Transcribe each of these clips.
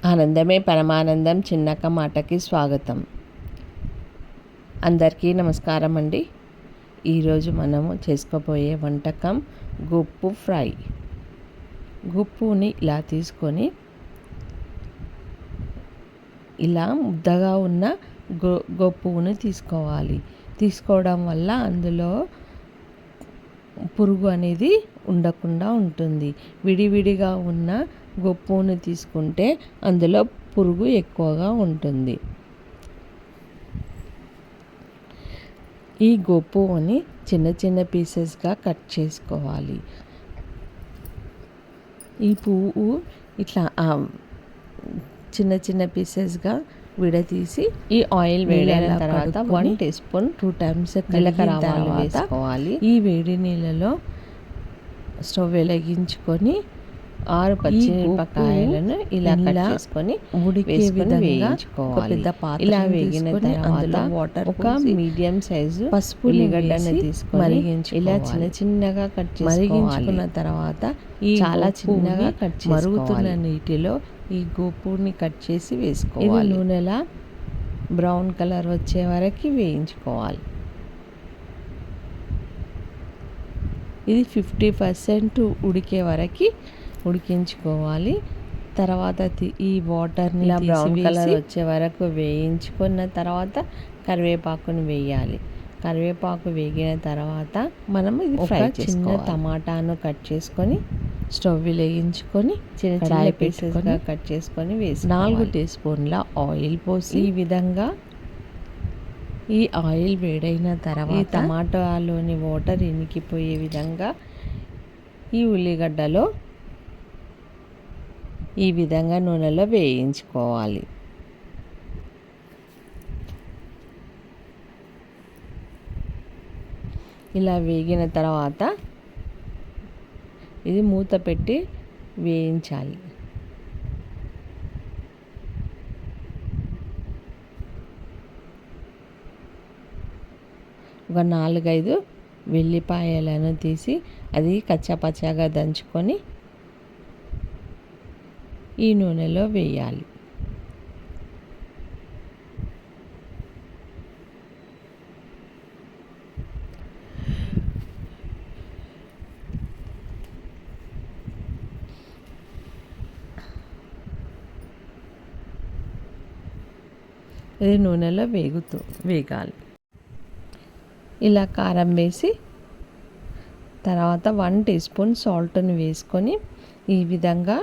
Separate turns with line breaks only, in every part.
ఆనందమే పరమానందం చిన్నక్క మాటకి స్వాగతం. అందరికీ నమస్కారం అండి. ఈరోజు మనము చేసుకోబోయే వంటకం గుప్పు ఫ్రై. గుప్పుని ఇలా తీసుకొని ఇలా ముద్దగా ఉన్న గొప్పుని తీసుకోవాలి. తీసుకోవడం వల్ల అందులో పురుగు అనేది ఉండకుండా ఉంటుంది. విడివిడిగా ఉన్న గొప్పుని తీసుకుంటే అందులో పురుగు ఎక్కువగా ఉంటుంది. ఈ గొప్పుని చిన్న చిన్న పీసెస్గా కట్ చేసుకోవాలి. ఈ పువ్వు ఇట్లా చిన్న చిన్న పీసెస్గా విడతీసి ఈ ఆయిల్ వేడైన తర్వాత 1 టీ స్పూన్ 2 టైమ్స్ జీలకర్ర ఆవాలు వేసుకోవాలి. ఈ వేడి నీళ్ళలో స్టవ్ వెలిగించుకొని 6 పచ్చిమిరపకాయలను ఇలా కట్ చేసుకొని ఉడికే విధంగా వేయించుకోవాలి. పెద్ద పాత్ర ఇలా వేగిన తర్వాత వాటర్ ఒక మీడియం సైజు పసుపు ఉల్లిగడ్డను తీసుకొని మరిగించి ఇలా చిన్న చిన్నగా కట్ చేసి మరిగించుకున్న తర్వాత ఈ చాలా చిన్నగా కట్ చేసి మరుగుతున్న నీటిలో ఈ గోపుని కట్ చేసి వేసుకోవాలి. నూనెలా బ్రౌన్ కలర్ వచ్చే వరకు వేయించుకోవాలి. ఇది 50% ఉడికే వరకు ఉడికించుకోవాలి. తర్వాత ఈ వాటర్ని ఇలా బ్రౌన్ కలర్ వచ్చే వరకు వేయించుకున్న తర్వాత కరివేపాకుని వేయాలి. కరివేపాకు వేగిన తర్వాత మనం ఇది ఫ్రై చిన్న టమాటాను కట్ చేసుకొని స్టవ్ వెలిగించుకొని చిన్న చిన్న పీసెస్గా కట్ చేసుకొని వేసి 4 టీ స్పూన్ల ఆయిల్ పోసి ఈ విధంగా ఈ ఆయిల్ వేడైన తర్వాత ఈ టమాటాలోని వాటర్ ఇనికిపోయే విధంగా ఈ ఉల్లిగడ్డలో ఈ విధంగా నూనెలో వేయించుకోవాలి. ఇలా వేగిన తర్వాత ఇది మూత పెట్టి వేయించాలి. ఒక 4-5 వెల్లిపాయలను తీసి అది కచ్చాపచ్చాగా దంచుకొని ఈ నూనెలో వేయాలి. ఇది నూనెలో వేగాలి. ఇలా కారం వేసి తర్వాత 1 టీ స్పూన్ సాల్ట్ని వేసుకొని ఈ విధంగా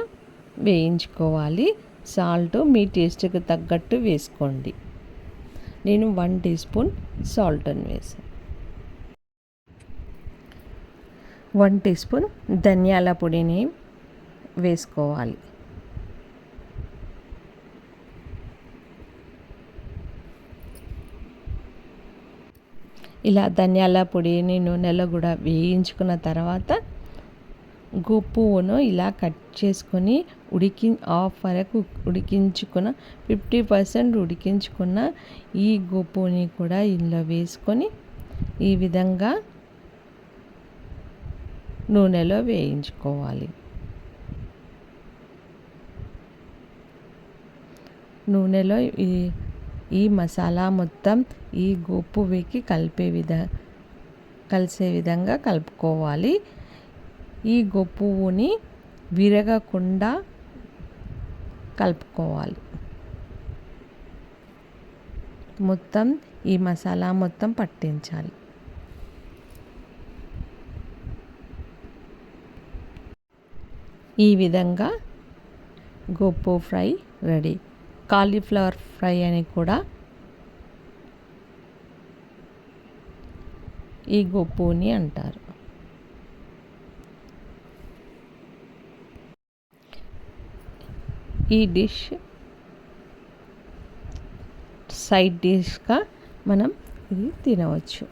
వేయించుకోవాలి. సాల్ట్ మీ టేస్ట్కి తగ్గట్టు వేసుకోండి. నేను 1 టీ స్పూన్ సాల్ట్ని వేసాను. 1 టీ స్పూన్ ధనియాల పొడిని వేసుకోవాలి. ఇలా ధనియాల పొడిని నూనెలో కూడా వేయించుకున్న తర్వాత గుప్పును ఇలా కట్ చేసుకొని హాఫ్ వరకు ఉడికించుకున్న 50% ఉడికించుకున్న ఈ గుప్పుని కూడా ఇందులో వేసుకొని ఈ విధంగా నూనెలో వేయించుకోవాలి. నూనెలో ఈ మసాలా మొత్తం ఈ గోపుకి కలిసే విధంగా కలుపుకోవాలి. ఈ గోపుని విరగకుండా కలుపుకోవాలి. మొత్తం ఈ మసాలా మొత్తం పట్టించాలి. ఈ విధంగా Gopu fry ready. Cauliflower fry అని కూడా ఈ గోపుని అంటారు. ఈ డిష్ సైడ్ డిష్గా మనం ఇది తినవచ్చు.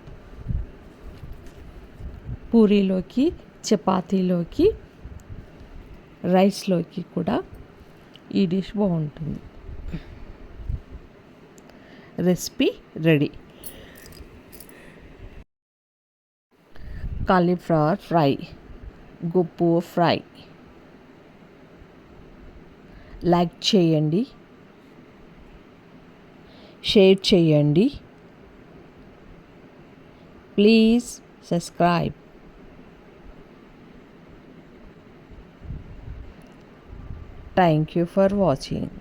పూరీలోకి, చపాతీలోకి, రైస్లోకి కూడా ఈ డిష్ బాగుంటుంది. Recipe ready. కాలీఫ్లవర్ ఫ్రై, గుప్పు ఫ్రై. లైక్ చేయండి, షేర్ చేయండి. Please subscribe. Thank you for watching.